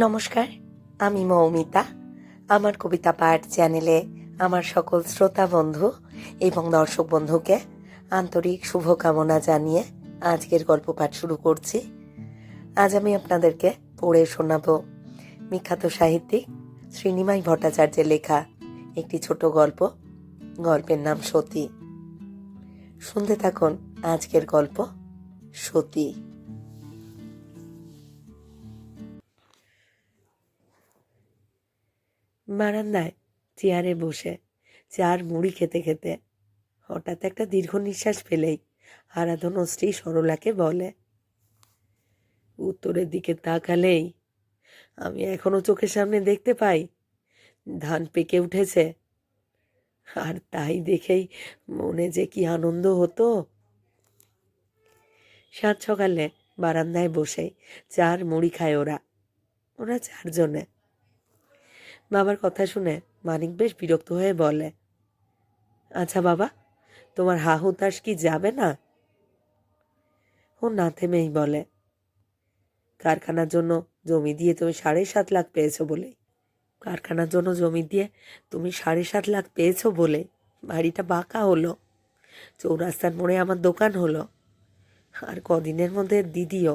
নমস্কার, আমি মৌমিতা। আমার কবিতা পাঠ চ্যানেলে আমার সকল শ্রোতা বন্ধু এবং দর্শক বন্ধুকে আন্তরিক শুভকামনা জানিয়ে আজকের গল্প পাঠ শুরু করছি। আজ আমি আপনাদেরকে পড়ে শোনাব বিখ্যাত সাহিত্যিক শ্রীনিমাই ভট্টাচার্যের লেখা একটি ছোট গল্প। গল্পের নাম সতী। শুনতে থাকুন আজকের গল্প সতী। বারান্দায় চেয়ারে বসে চার মুড়ি খেতে খেতে হঠাৎ একটা দীর্ঘ নিঃশ্বাস ফেলেই আরাধন স্ত্রী সরলাকে বলে, উত্তরের দিকে তাকালেই আমি এখনো চোখের সামনে দেখতে পাই ধান পেকে উঠেছে, আর তাই দেখেই মনে যে কি আনন্দ হতো। সাত সকালে বারান্দায় বসেই চার মুড়ি খায় ওরা চারজনে। বাবার কথা শুনে মানিক বেশ বিরক্ত হয়ে বলে, আচ্ছা বাবা, তোমার হা হুতাশ কি যাবে না? ও না থেমেই বলে, কারখানার জন্য জমি দিয়ে তুমি 7.5 লাখ পেয়েছো বলে, কারখানার জন্য জমি দিয়ে তুমি 7.5 লাখ পেয়েছো বলে বাড়িটা বাঁকা হলো, চৌরাস্তার মোড়ে আমার দোকান হলো, আর কদিনের মধ্যে দিদিও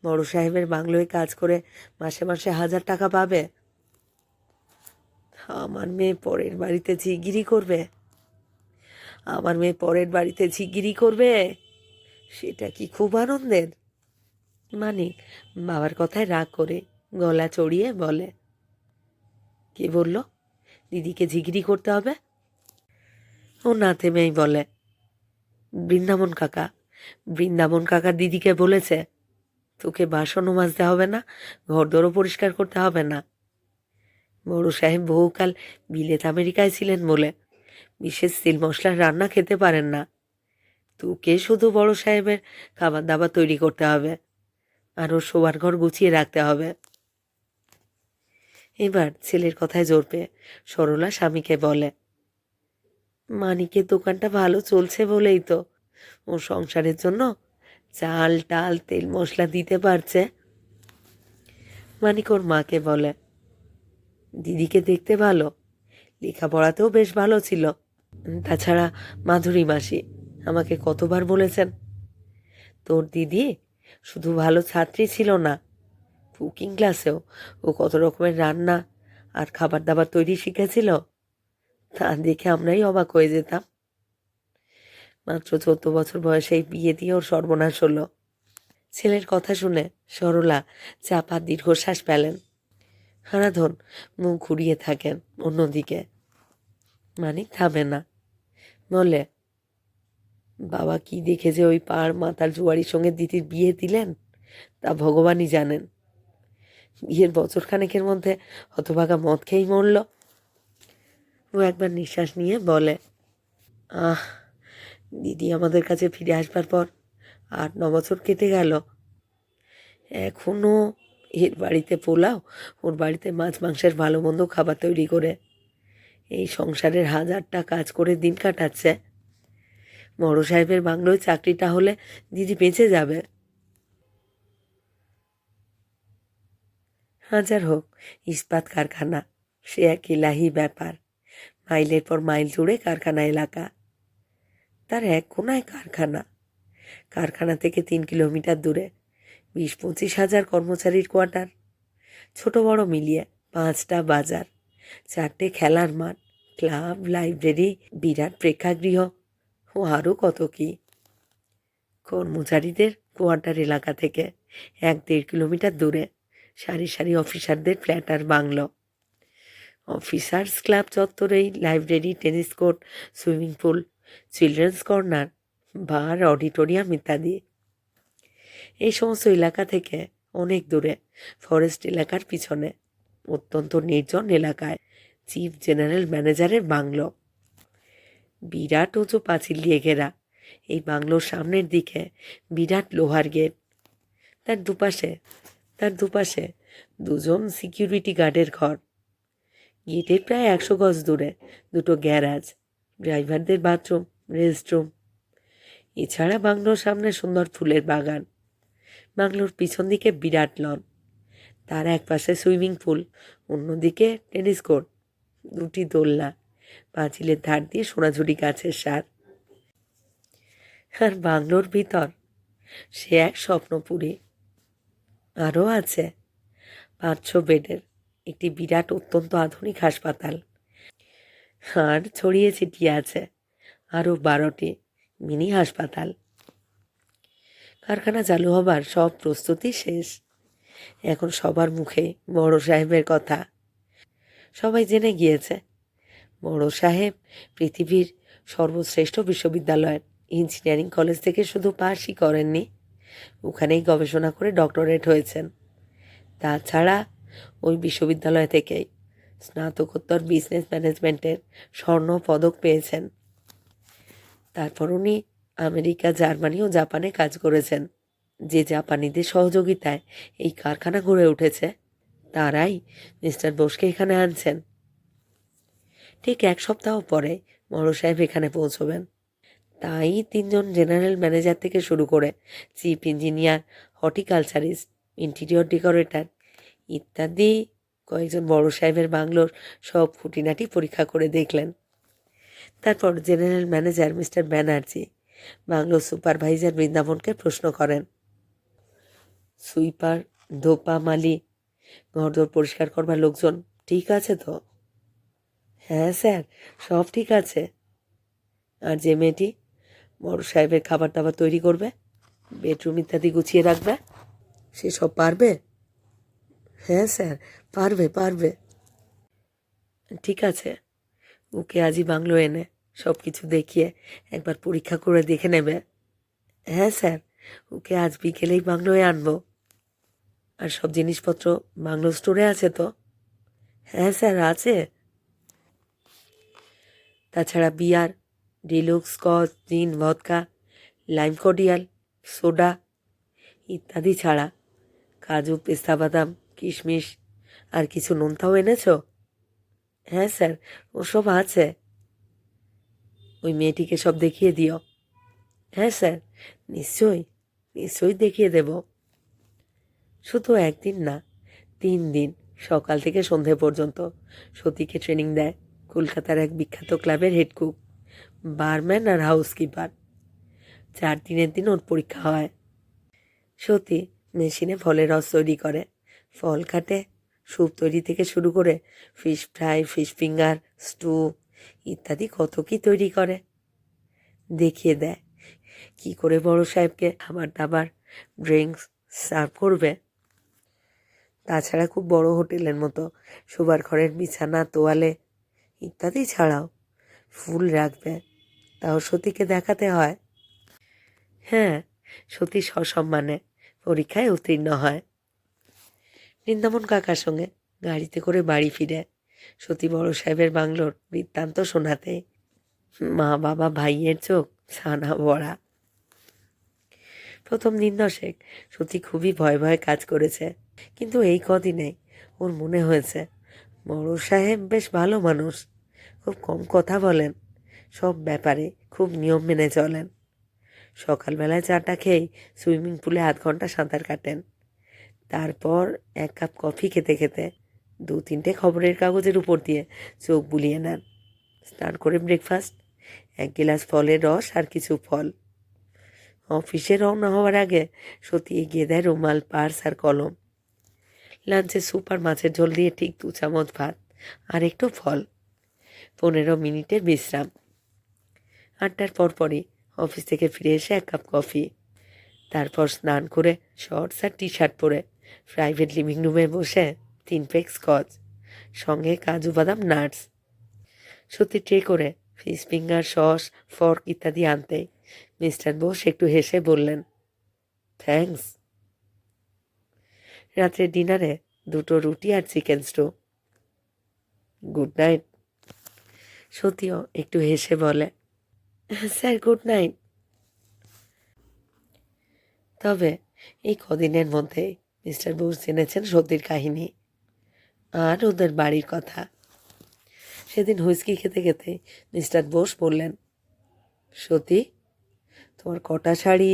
বড় সাহেবের বাংলোয় কাজ করে মাসে মাসে 1000 টাকা পাবে। আমার মেয়ে পরের বাড়িতে ঝিগিরি করবে, সেটা কি খুব আনন্দের? মানিক বাবার কথায় রাগ করে গলা চড়িয়ে বলে, কে বলল দিদিকে ঝিগিরি করতে হবে? ও না থেমেই বলে, বৃন্দাবন কাকা দিদিকে বলেছে তোকে বাসনও মাজতে হবে না, ঘরদোরও পরিষ্কার করতে হবে না। বড় সাহেব বহুকাল বিলেত আমেরিকায় ছিলেন বলে বিশেষ তেল মশলার রান্না খেতে পারেন না। তোকে শুধু বড় সাহেবের খাবার দাবার তৈরি করতে হবে, আর ওর শোবার ঘর গুছিয়ে রাখতে হবে। এবার ছেলের কথায় জোর পেয়ে সরলা স্বামীকে বলে, মানিকের দোকানটা ভালো চলছে বলেই তো ও সংসারের জন্য চাল টাল তেল মশলা দিতে পারছে। মানিক ওর মাকে বলে, দিদিকে দেখতে ভালো, লেখাপড়াতেও বেশ ভালো ছিল। তাছাড়া মাধুরী মাসি আমাকে কতবার বলেছেন, তোর দিদি শুধু ভালো ছাত্রী ছিল না, কুকিং ক্লাসেও ও কত রকমের রান্না আর খাবার দাবার তৈরি শিখেছিল। তা দেখে আমরাই অবাক হয়ে যেতাম। মাত্র 14 বছর বয়সেই বিয়ে দিয়ে ওর সর্বনাশ হলো। ছেলের কথা শুনে সরলা চাপা দীর্ঘশ্বাস পেলেন। হারাধন মুখ ঘুরিয়ে থাকেন অন্যদিকে। মানিক থামে না, বলে, বাবা কি দেখে যে ওই পাড় মাতাল জুয়ারির সঙ্গে দিদির বিয়ে দিলেন তা ভগবানই জানেন। বিয়ের বছরখানেকের মধ্যে হতভাগা মদ খেয়েই মরল। ও একবার নিঃশ্বাস নিয়ে বলে, দিদি আমাদের কাছে ফিরে আসবার পর 8-9 বছর কেটে গেল। এখনো এর বাড়িতে পোলাও, ওর বাড়িতে মাছ মাংসের ভালো মন্দ খাবার তৈরি করে এই সংসারের 1000টা কাজ করে দিন কাটাচ্ছে। বড় সাহেবের বাংলোয় চাকরিটা হলে দিদি বেঁচে যাবে। হাজার হোক ইস্পাত কারখানা, সে এক ইলাহি ব্যাপার। মাইলের পর মাইল জুড়ে কারখানা এলাকা, তার এক কোনায় কারখানা থেকে 3 কিলোমিটার দূরে 20-25 হাজার কর্মচারীর কোয়ার্টার, ছোট বড় মিলিয়ে 5টা বাজার, 4টে খেলার মাঠ, ক্লাব, লাইব্রেরি, বিরাট প্রেক্ষাগৃহ ও আরও কত কি। কর্মচারীদের কোয়ার্টার এলাকা থেকে 1-1.5 কিলোমিটার দূরে সারি সারি অফিসারদের ফ্ল্যাট আর বাংলো। অফিসার্স ক্লাব চত্বরেই library, tennis court, swimming pool, children's corner, bar, auditorium ইত্যাদি। এই সমস্ত এলাকা থেকে অনেক দূরে ফরেস্ট এলাকার পিছনে অত্যন্ত নির্জন এলাকায় চিফ জেনারেল ম্যানেজারের বাংলো। বিরাট উঁচু পাঁচিল দিয়ে ঘেরা এই বাংলোর সামনের দিকে বিরাট লোহার গেট। তার দুপাশে 2জন সিকিউরিটি গার্ডের ঘর। গেটের প্রায় 100 গজ দূরে 2টো গ্যারাজ, ড্রাইভারদের বাথরুম, রেস্টরুম। এছাড়া বাংলোর সামনে সুন্দর ফুলের বাগান। বাংলোর পিছন দিকে বিরাট লন, তার এক পাশে সুইমিং পুল, অন্যদিকে টেনিস কোর্ট, দুটি দোলনা, পাঁচিলের ধার দিয়ে সোনাঝুরি গাছের সার। আর বাংলোর ভিতর সে এক স্বপ্নপুরী। আরও আছে 500 বেডের একটি বিরাট অত্যন্ত আধুনিক হাসপাতাল, আর ছড়িয়ে ছিটিয়ে আছে আরও 12টি মিনি হাসপাতাল। কারখানা চালু হবার সব প্রস্তুতি শেষ। এখন সবার মুখে বড় সাহেবের কথা। সবাই জেনে গিয়েছে বড় সাহেব পৃথিবীর সর্বশ্রেষ্ঠ বিশ্ববিদ্যালয়ের ইঞ্জিনিয়ারিং কলেজ থেকে শুধু পাশই করেননি, ওখানেই গবেষণা করে ডক্টরেট হয়েছেন। তাছাড়া ওই বিশ্ববিদ্যালয় থেকেই স্নাতকোত্তর বিজনেস ম্যানেজমেন্টের স্বর্ণ পদক পেয়েছেন। তারপর উনি আমেরিকা, জার্মানি ও জাপানে কাজ করেছেন। যে জাপানিদের সহযোগিতায় এই কারখানা গড়ে উঠেছে, তারাই মিস্টার বোসকে এখানে আনছেন। ঠিক 1 সপ্তাহ পরে বড় সাহেব এখানে পৌঁছবেন। তাই 3 জন জেনারেল ম্যানেজার থেকে শুরু করে চিফ ইঞ্জিনিয়ার, হর্টিকালচারিস্ট, ইন্টেরিয়র ডেকোরেটর ইত্যাদি কয়েকজন বড় সাহেবের বাংলোর সব খুঁটিনাটি পরীক্ষা করে দেখলেন। তারপর জেনারেল ম্যানেজার মিস্টার ব্যানার্জি বাংলোর সুপারভাইজার বৃন্দাবনকে প্রশ্ন করেন, সুইপার, ধোপা, মালি, ঘরদোর পরিষ্কার করবার লোকজন ঠিক আছে তো? হ্যাঁ স্যার, সব ঠিক আছে। আর যে মেয়েটি বড় সাহেবের খাবার দাবার তৈরি করবে, বেডরুম ইত্যাদি গুছিয়ে রাখবে, সে সব পারবে? হ্যাঁ স্যার, পারবে পারবে। ঠিক আছে, ওকে আজই বাংলো এনে সব কিছু দেখিয়ে একবার পরীক্ষা করে দেখে নেবে। হ্যাঁ স্যার, ওকে আজ বিকেলেই বাংলোয় আনবো। আর সব জিনিসপত্র বাংলো স্টোরে আছে তো? হ্যাঁ স্যার, আছে। তাছাড়া বিয়ার, ডিলুক্স, স্কচ, জিন, ভদকা, লাইম কর্ডিয়াল, সোডা ইত্যাদি ছাড়া কাজু, পেস্তা বাদাম, কিশমিশ আর কিছু নোনতাও এনেছো? হ্যাঁ স্যার, ওসব আছে। ওই মেয়েটিকে সব দেখিয়ে দিও। হ্যাঁ স্যার, নিশ্চয়ই নিশ্চয়ই দেখিয়ে দেব। শুধু একদিন না, 3 দিন সকাল থেকে সন্ধে পর্যন্ত সতীকে ট্রেনিং দেয় কলকাতার এক বিখ্যাত ক্লাবের হেড কুক, বারম্যান আর হাউসকিপার। 4 দিনের দিন ওর পরীক্ষা হয়। সতী মেশিনে ফলের রস তৈরি করে, ফল কাটে, স্যুপ তৈরি থেকে শুরু করে fish fry, fish finger, stew ইত্যাদি কত কি তৈরি করে। দেখিয়ে দেয় কি করে বড় সাহেবকে খাবার দাবার, ড্রিঙ্কস সার্ভ করবে। তাছাড়া খুব বড় হোটেলের মতো শোবার ঘরের বিছানা, তোয়ালে ইত্যাদি ছাড়াও ফুল রাখবে, তাও সতীকে দেখাতে হয়। হ্যাঁ, সতী সসম্মানে পরীক্ষায় উত্তীর্ণ হয়। বৃন্দাবন কাকার সঙ্গে গাড়িতে করে বাড়ি ফিরে সতী বড় সাহেবের বাংলোর বৃত্তান্ত শোনাতে মা, বাবা, ভাইয়ের চোখ ছানা ভরা। প্রথম দিন 10 সতী খুবই ভয়ে ভয়ে কাজ করেছে, কিন্তু এই কদিনে ওর মনে হয়েছে বড় সাহেব বেশ ভালো মানুষ, খুব কম কথা বলেন, সব ব্যাপারে খুব নিয়ম মেনে চলেন। সকালবেলায় চাটা খেয়েই সুইমিং পুলে 1/2 ঘন্টা সাঁতার কাটেন। তারপর 1 কাপ কফি খেতে খেতে 2-3টে খবরের কাগজের উপর দিয়ে চোখ বুলিয়ে নেন। স্নান করে ব্রেকফাস্ট, 1 গিলাস ফলের রস আর কিছু ফল। অফিসে রওনা হওয়ার আগে সত্যি এগিয়ে দেয় রুমাল, পার্স আর কলম। লাঞ্চে স্যুপ আর মাছের ঝোল দিয়ে ঠিক 2 চামচ ভাত আর একটু ফল। 15 মিনিটের বিশ্রাম। 8টার পরপরই অফিস থেকে ফিরে এসে 1 কাপ কফি। তারপর স্নান করে শর্টস আর টি শার্ট পরে প্রাইভেট লিভিং রুমে বসে 3 পেক স্কচ, সঙ্গে কাজু বাদাম নাটস। সত্যি ট্রে করে ফিশ ফিঙ্গার, সস, ফর্ক ইত্যাদি আনতে মিস্টার বোস একটু হেসে বললেন, থ্যাঙ্কস। রাত্রে ডিনারে 2টো রুটি আর চিকেন স্টু। Good night. সত্যিও একটু হেসে বলে, স্যার গুড নাইট। তবে এই কদিনের মধ্যেই মিস্টার বোস জেনেছেন সত্যির কাহিনী আর ওদের বাড়ির কথা। সেদিন হুইস্কি খেতে খেতে মিস্টার বোস বললেন, সত্যি তোমার কটা শাড়ি?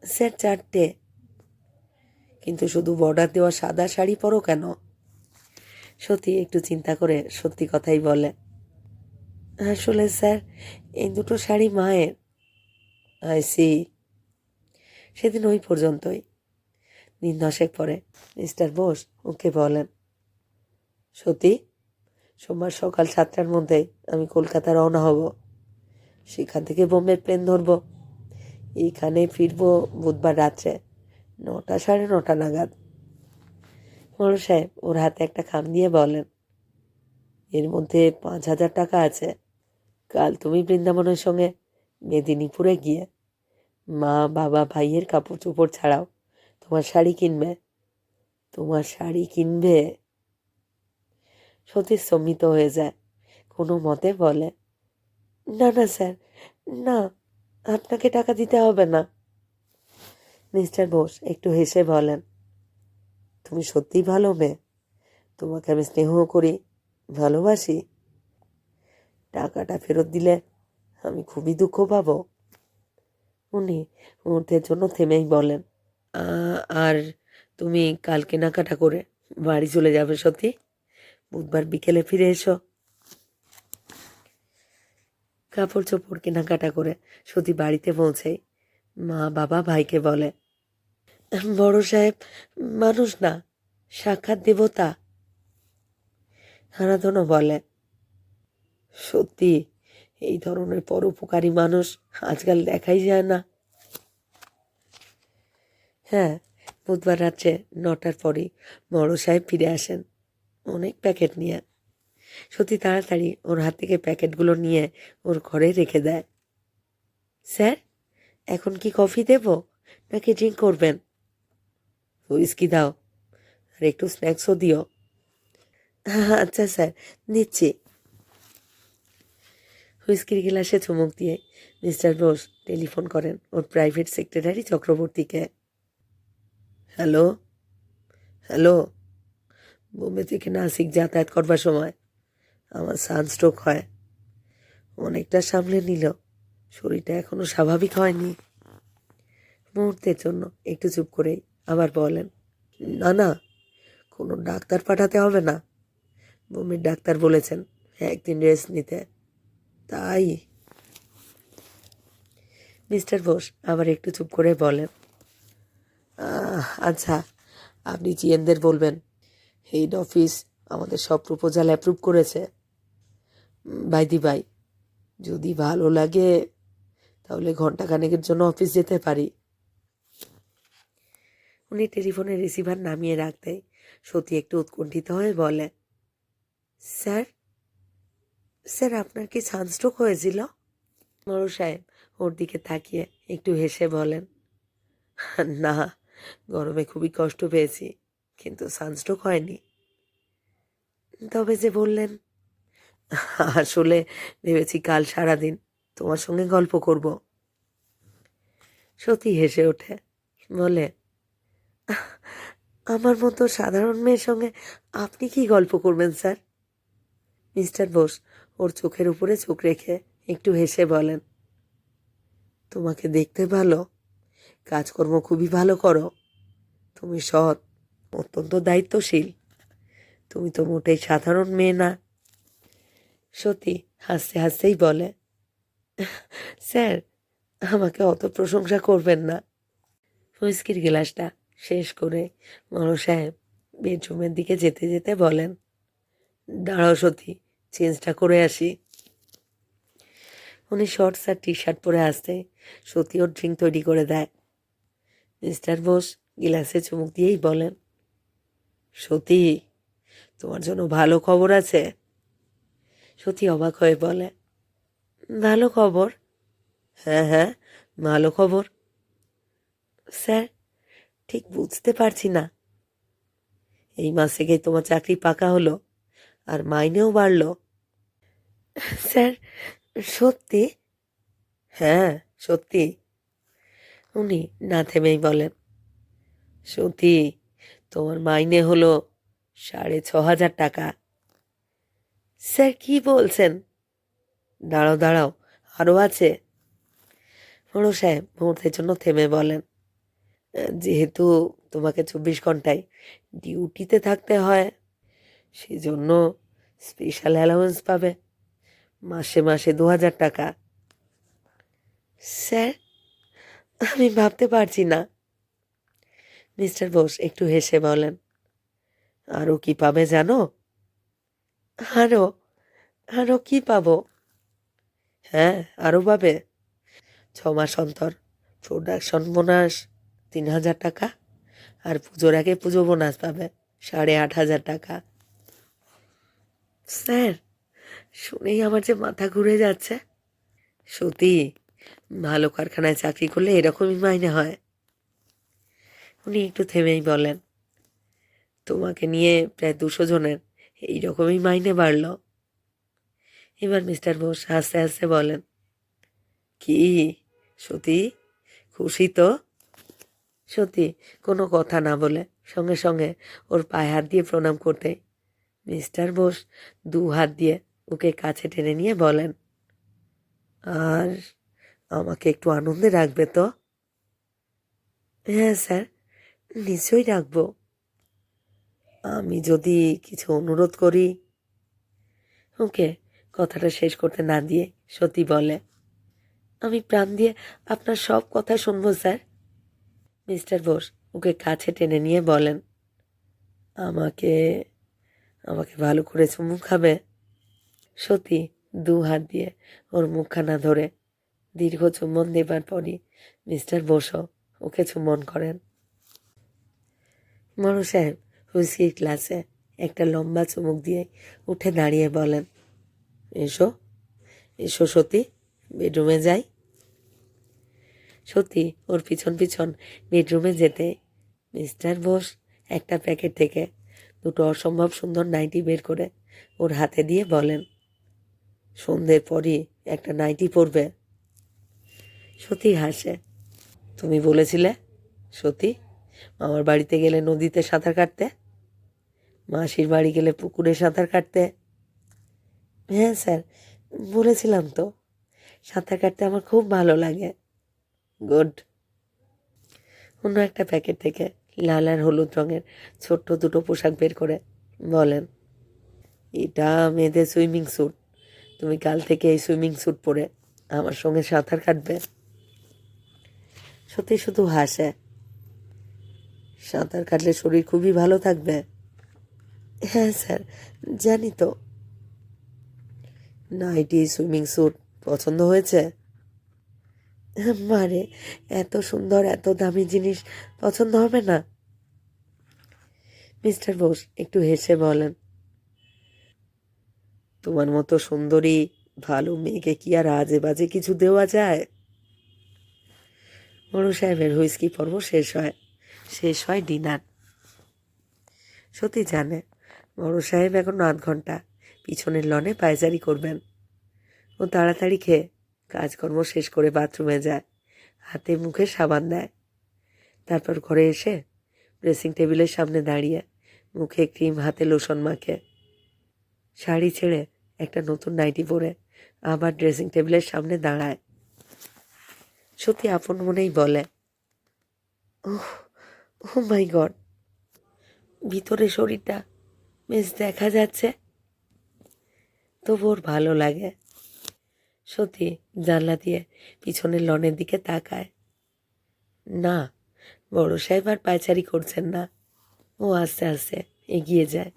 স্যার 4টে। কিন্তু শুধু বর্ডার দেওয়া সাদা শাড়ি পরো কেন? সত্যি একটু চিন্তা করে সত্যি কথাই বলে, আসলে স্যার, এই দুটো শাড়ি মায়ের। I see. সেদিন ওই পর্যন্তই। দিন 10 পরে মিস্টার বোস ওকে বলেন, সত্যি সোমবার সকাল 7টার মধ্যেই আমি কলকাতা রওনা হব। সেখান থেকে বোম্বের প্লেন ধরব। এইখানে ফিরব বুধবার রাত্রে 9টা, 9:30 নাগাদ। বড় সাহেব ওর হাতে একটা খাম দিয়ে বলেন, এর মধ্যে 5,000 টাকা আছে। কাল তুমি বৃন্দাবনের সঙ্গে মেদিনীপুরে গিয়ে মা, বাবা, ভাইয়ের কাপড় চোপড় ছাড়াও তোমার শাড়ি কিনবে। তোমার শাড়ি কিনবে? সতীশ স্তম্ভিত হয়ে যায়। কোনো মতে বলে, না না স্যার, না, আপনাকে টাকা দিতে হবে না। মিস্টার বোস একটু হেসে বলেন, তুমি সত্যিই ভালো মেয়ে। তোমাকে আমি স্নেহ করি, ভালোবাসি। টাকাটা ফেরত দিলে আমি খুবই দুঃখ পাবো। উনি মুহূর্তের জন্য থেমেই বলেন, আর তুমি কাল কেনাকাটা করে বাড়ি চলে যাবে সত্যি? বুধবার বিকেলে ফিরে এসো। কাপড় চোপড় কেনাকাটা করে সত্যি বাড়িতে পৌঁছেই মা, বাবা, ভাইকে বলে, বড় সাহেব মানুষ না, সাক্ষাৎ দেবতা। হারাধনও বলে, সত্যি এই ধরনের পরোপকারী মানুষ আজকাল দেখাই যায় না। হ্যাঁ, বুধবার রাত্রে 9টার পরেই বড় সাহেব ফিরে আসেন অনেক প্যাকেট নিয়ে। সত্যি তাড়াতাড়ি ওর হাত থেকে প্যাকেটগুলো নিয়ে ওর ঘরে রেখে দেয়। স্যার, এখন কি কফি দেব নাকি ড্রিঙ্ক করবেন? হুইস্কি দাও, আর একটু স্ন্যাক্সও দিও। আচ্ছা স্যার, দিচ্ছি। হুইস্কির গ্লাসে চুমুক দিয়ে মিস্টার বোস টেলিফোন করেন ওর প্রাইভেট সেক্রেটারি চক্রবর্তীকে। হ্যালো, হ্যালো, বোম্বে থেকে নাসিক যাতায়াত করবার সময় আমার সানস্ট্রোক হয়। অনেকটা সামলে নিল, শরীরটা এখনো স্বাভাবিক হয়নি। মুহূর্তের জন্য একটু চুপ করেই আবার বলেন, না না, কোনো ডাক্তার পাঠাতে হবে না। বোম্বের ডাক্তার বলেছেন একদিন রেস্ট নিতে। তাই? মিস্টার বোস আবার একটু চুপ করে বলেন, আচ্ছা, আপনি জিএনদের বলবেন হেড অফিস আমাদের সব প্রপোজাল অ্যাপ্রুভ করেছে। বাই দি বাই, যদি ভালো লাগে তাহলে ঘন্টাখানেকের জন্য অফিস যেতে পারি। উনি টেলিফোনের রিসিভার নামিয়ে রাখতেই সত্যি একটু উৎকণ্ঠিত হয়ে বলে, স্যার, স্যার আপনার কি সানস্ট্রোক হয়েছিল? বড় সাহেব ওর দিকে তাকিয়ে একটু হেসে বলেন, না, গরমে খুবই কষ্ট পেয়েছি, কিন্তু সানস্ট্রোক হয়নি। তবে যে বললেন, আসলে ভেবেছি কাল সারাদিন তোমার সঙ্গে গল্প করব। সত্যি হেসে ওঠে, বলে, আমার মতো সাধারণ মেয়ের সঙ্গে আপনি কি গল্প করবেন স্যার? মিস্টার বোস ওর চোখের উপরে চোখ রেখে একটু হেসে বলেন, তোমাকে দেখতে ভালো, কাজকর্ম খুবই ভালো করো, তুমি সৎ, অত্যন্ত দায়িত্বশীল। তুমি তো মোটেই সাধারণ মেয়ে না। সত্যি হাসতে হাসতেই বলে, স্যার, আমাকে অত প্রশংসা করবেন না। হুইস্কির গ্লাসটা শেষ করে বড় সাহেব বেডরুমের দিকে যেতে যেতে বলেন, দাঁড়াও সত্যি, চেঞ্জটা করে আসি। উনি শর্টস আর টি শার্ট পরে আসতে সত্যি ওর ড্রিঙ্ক তৈরি করে দেয়। মিস্টার বোস গিলাসে চুমুক দিয়েই বলেন, সত্যি তোমার জন্য ভালো খবর আছে। সত্যি অবাক হয়ে বলে, ভালো খবর? হ্যাঁ হ্যাঁ, ভালো খবর। স্যার, ঠিক বুঝতে পারছি না। এই মাস থেকেই তোমার চাকরি পাকা হলো আর মাইনেও বাড়লো। স্যার, সত্যি? হ্যাঁ, সত্যি। উনি না থেমেই বলেন, সত্যি তোমার মাইনে হলো 6,500 টাকা। স্যার কি বলছেন? দাঁড়াও দাঁড়াও, আরও আছে। বড় সাহেব মুহূর্তের জন্য থেমে বলেন, যেহেতু তোমাকে 24 ঘন্টায় ডিউটিতে থাকতে হয়, সেজন্য স্পেশাল অ্যালাউন্স পাবে, মাসে মাসে 2,000 টাকা। স্যার, আমি ভাবতে পারছি না। মিস্টার বোস একটু হেসে বলেন, আরও কি পাবে জানো? আরও? আরও কি পাবো? হ্যাঁ, আরও পাবে। 6 মাস অন্তর প্রোডাকশন বোনাস 3,000 টাকা, আর পুজোর আগে পুজো বোনাস পাবে 8,500 টাকা। স্যার, শুনেই আমার যে মাথা ঘুরে যাচ্ছে। সত্যি, ভালো কারখানায় চাকরি করলে এরকমই মাইনে হয়। উনি একটু থেমেই বলেন, তোমাকে নিয়ে প্রায় 200 জনের এইরকমই মাইনে বাড়ল। এবার মিস্টার বোস হাসতে হাসতে বলেন, কি সত্যি খুশি তো? সত্যি কোনো কথা না বলে সঙ্গে সঙ্গে ওর পায়ে হাত দিয়ে প্রণাম করতে মিস্টার বোস 2 হাত দিয়ে ওকে কাছে টেনে নিয়ে বলেন, আর আমাকে একটু আনন্দে রাখবে তো? হ্যাঁ স্যার, নিশ্চয়ই রাখবো। আমি যদি কিছু অনুরোধ করি? ওকে কথাটা শেষ করতে না দিয়ে সত্যি বলে, আমি প্রাণ দিয়ে আপনার সব কথা শুনবো স্যার। মিস্টার বোস ওকে কাছে টেনে নিয়ে বলেন, আমাকে আমাকে ভালো করে চুমু খাবে? সত্যি 2 হাত দিয়ে ওর মুখখানা ধরে দীর্ঘ চুম্বন দেবার পরই মিস্টার বোসও ওকে চুম্বন করেন। বড় সাহেব হুইস্কির গ্লাসে একটা লম্বা চুমুক দিয়ে উঠে দাঁড়িয়ে বলেন, এসো এসো সত্যি, বেডরুমে যাই। সত্যি ওর পিছন পিছন বেডরুমে যেতে মিস্টার বোস একটা প্যাকেট থেকে 2টো অসম্ভব সুন্দর নাইটি বের করে ওর হাতে দিয়ে বলেন, সন্ধ্যের পরই একটা নাইটি পরবে। সত্যি হাসে, তুমি বলেছিলে সত্যি মামার বাড়িতে গেলে নদীতে সাঁতার কাটতে, মাসির বাড়ি গেলে পুকুরে সাঁতার কাটতে। হ্যাঁ স্যার, বলেছিলাম তো, সাঁতার কাটতে আমার খুব ভালো লাগে। গুড। অন্য একটা প্যাকেট থেকে লাল আর হলুদ রঙের ছোট্ট 2টো পোশাক বের করে বলেন, এটা মেয়েদের সুইমিং স্যুট, তুমি কাল থেকে এই সুইমিং স্যুট পরে আমার সঙ্গে সাঁতার কাটবে। সত্যি শুধু হাসে, সাঁতার কাটলে শরীর খুবই ভালো থাকবে। হ্যাঁ স্যার, জানি তো। নাইটি সুইমিং স্যুট পছন্দ হয়েছে? মারে, এত সুন্দর এত দামি জিনিস পছন্দ হবে না? মিস্টার বোস একটু হেসে বলেন, তোমার মতো সুন্দরী ভালো মেয়েকে কি আর আজে বাজে কিছু দেওয়া যায়? বড় সাহেবের হুইস্কি পর্ব শেষ হয় ডিনার। সত্যি জানে বড় সাহেব এখন 8 ঘন্টা পিছনের লনে পায়চারি করবেন। ও তাড়াতাড়ি খেয়ে কাজকর্ম শেষ করে বাথরুমে যায়, হাতে মুখে সাবান দেয়। তারপর ঘরে এসে ড্রেসিং টেবিলের সামনে দাঁড়িয়ে মুখে ক্রিম হাতে লোশন মাখে, শাড়ি ছেড়ে একটা নতুন নাইটি পরে আবার ড্রেসিং টেবিলের সামনে দাঁড়ায়। সত্যি আপন মনেই বলে, ওহ ও মাই গড, ভিতরে শরীরটা বেশ দেখা যাচ্ছে, তবু ওর ভালো লাগে। সত্যি জানলা দিয়ে পিছনের লনের দিকে তাকায়। না, বড় সাহেব আর পায়চারি করছেন না। ও আস্তে আস্তে এগিয়ে যায়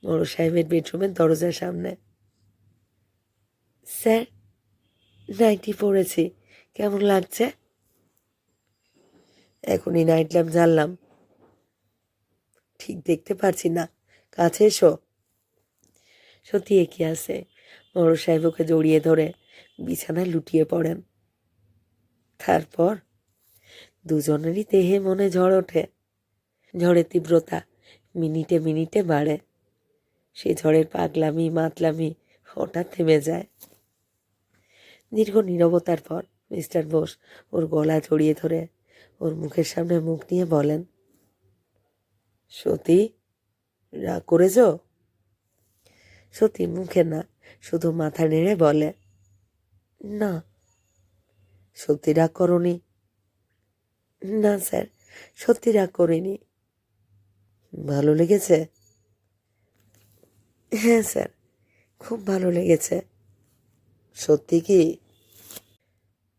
বড় সাহেবের বেডরুমের দরজার সামনে। স্যার, নাইটি পরেছি, কেমন লাগছে? এখনই নাইট ল্যাম্প জ্বাললাম, ঠিক দেখতে পারছি না, কাছে এসো। সত্যি এগিয়ে আসে, বড় সাহেব ওকে জড়িয়ে ধরে বিছানায় লুটিয়ে পড়েন। তারপর দুজনেরই দেহে মনে ঝড় ওঠে। ঝড়ের তীব্রতা মিনিটে মিনিটে বাড়ে। সে ঝড়ের পাগলামি মাতলামি হঠাৎ থেমে যায়। দীর্ঘ নীরবতার পর মিস্টার বোস ওর গলা জড়িয়ে ধরে ওর মুখের সামনে মুখ নিয়ে বলেন, সত্যি রাগ করেছ? সত্যি মুখে না, শুধু মাথা নেড়ে বলে, না। সত্যি রাগ করনি? না স্যার, সত্যি রাগ করিনি। ভালো লেগেছে? হ্যাঁ স্যার, খুব ভালো লেগেছে। সত্যি কি?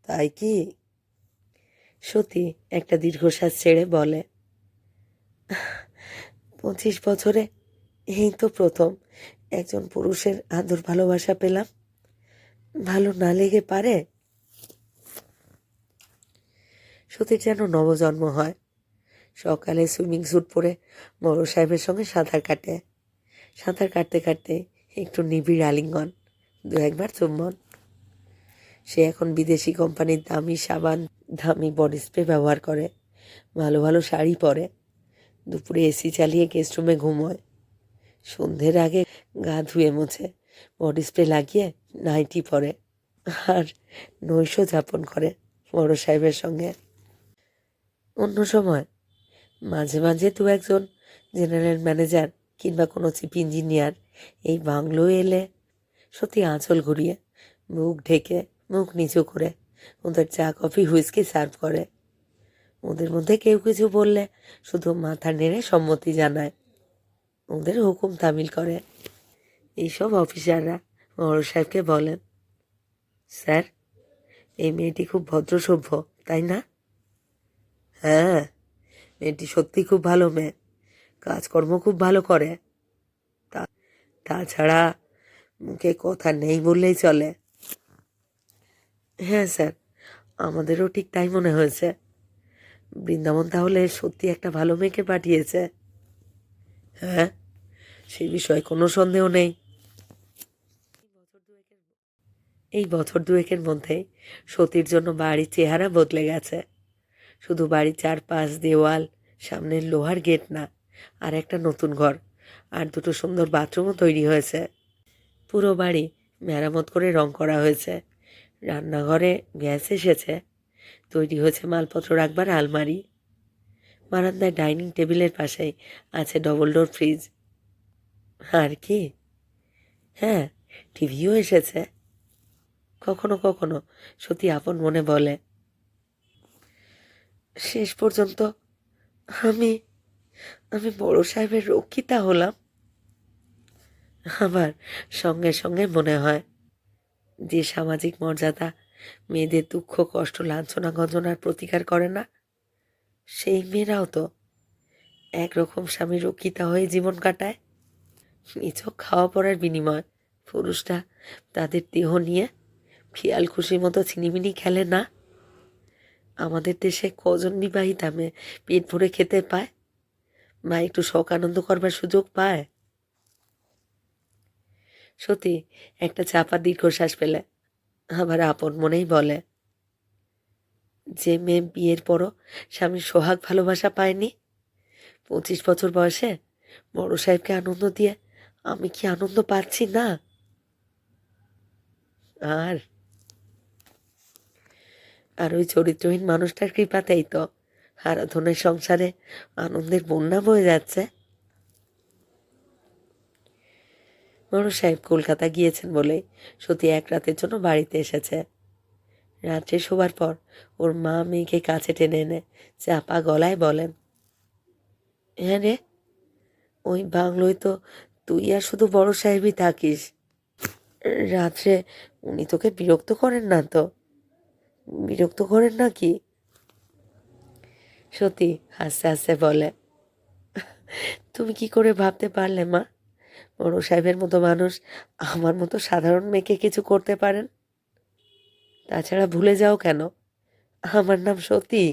তাই কি? সত্যি একটা দীর্ঘশ্বাস ছেড়ে বলে, 25 বছরে এই তো প্রথম একজন পুরুষের আদর ভালোবাসা পেলাম। ভালো না লেগে পারে? সতীর যেন নবজন্ম হয়। সকালে সুইমিং স্যুট পরে বড় সাহেবের সঙ্গে সাঁতার কাটে। সাঁতার কাটতে কাটতে একটু নিবিড় আলিঙ্গন, দু একবার চুম্বন। সে এখন বিদেশি কোম্পানির দামি সাবান, দামি বডি স্প্রে ব্যবহার করে, ভালো ভালো শাড়ি পরে, দুপুরে এসি চালিয়ে গেস্ট রুমে ঘুমোয়, সন্ধ্যের আগে গা ধুয়ে মোছে, বডি স্প্রে লাগিয়ে নাইটি পরে, আর নৈশ যাপন করে বড় সাহেবের সঙ্গে। অন্য সময় মাঝে মাঝে দু একজন জেনারেল ম্যানেজার কিংবা কোনো চিফ ইঞ্জিনিয়ার এই বাংলো এলে সত্যি আঁচল ঘুরিয়ে, মুখ ঢেকে, মুখ নিচু করে ওদের চা কফি হুইস্কি সার্ভ করে। ওদের মধ্যে কেউ কিছু বললে শুধু মাথা নেড়ে সম্মতি জানায়, ওদের হুকুম তামিল করে। এইসব অফিসাররা বড় সাহেবকে বলেন, স্যার, এই মেয়েটি খুব ভদ্রসভ্য, তাই না? হ্যাঁ, মেয়েটি সত্যি খুব ভালো মেয়ে, কাজকর্ম খুব ভালো করে। তা তাছাড়া মুখে কথা নেই বললেই চলে। হ্যাঁ স্যার, আমাদেরও ঠিক তাই মনে হয়েছে। বৃন্দাবন তাহলে সত্যি একটা ভালো মেয়েকে পাঠিয়েছে। হ্যাঁ, সে বিষয়ে কোনো সন্দেহ নেই। এই বছর দুয়েকের মধ্যেই সতীর জন্য বাড়ির চেহারা বদলে গেছে। শুধু বাড়ির চারপাশ দেওয়াল, সামনের লোহার গেট না, আর একটা নতুন ঘর, আর দুটো সুন্দর বাথরুমও তৈরি হয়েছে। পুরো বাড়ি মেরামত করে রং করা হয়েছে। রান্নাঘরে গ্যাস এসেছে, তৈরি হয়েছে মালপত্র রাখবার আলমারি। বারান্দায় ডাইনিং টেবিলের পাশেই আছে ডবল ডোর ফ্রিজ। আর কি, হ্যাঁ, টিভিও এসেছে। কখনো কখনো সত্যি আপন মনে বলে, শেষ পর্যন্ত আমি আমি বড় সাহেবের রক্ষিতা হলাম। আবার সঙ্গে সঙ্গে মনে হয়, যে সামাজিক মর্যাদা মেয়েদের দুঃখ কষ্ট লাঞ্ছনা গঞ্জনার প্রতিকার করে না, সেই মেয়েরাও তো একরকম স্বামীর রক্ষিতা হয়ে জীবন কাটায়। নিছক খাওয়া পড়ার বিনিময় পুরুষরা তাদের দেহ নিয়ে খেয়াল খুশির মতো ছিনিমিনি খেলে না। আমাদের দেশে কজন বিবাহিতা মেয়ে পেট ভরে খেতে পায় বা একটু শখ আনন্দ করবার সুযোগ পায়? সত্যি একটা চাপা দীর্ঘশ্বাস ফেলে আবার আপন মনেই বলে, যে মেয়ে বিয়ের পরও স্বামীর সোহাগ ভালোবাসা পায়নি, 25 বছর বয়সে বড় সাহেবকে আনন্দ দিয়ে আমি কি আনন্দ পাচ্ছি না? আর আর ওই চরিত্রহীন মানুষটার কৃপাতেই তো আরাধনের সংসারে আনন্দের বন্যা বয়ে যাচ্ছে। বড় সাহেব কলকাতা গিয়েছেন বলেই সত্যি এক রাতের জন্য বাড়িতে এসেছে। রাত্রে শোবার পর ওর মা মেয়েকে কাছে টেনে এনে চাপা গলায় বলেন, হ্যাঁ রে, ওই বাংলোয় তো তুই আর শুধু বড় সাহেবই থাকিস। রাত্রে উনি তোকে বিরক্ত করেন না তো? বিরক্ত করেন না কি? সত্যি হাসতে হাসতে বলে, তুমি কি করে ভাবতে পারলে মা, বড় সাহেবের মতো মানুষ আমার মতো সাধারণ মেয়েকে কিছু করতে পারেন? তাছাড়া ভুলে যাও কেন, আমার নাম সতী।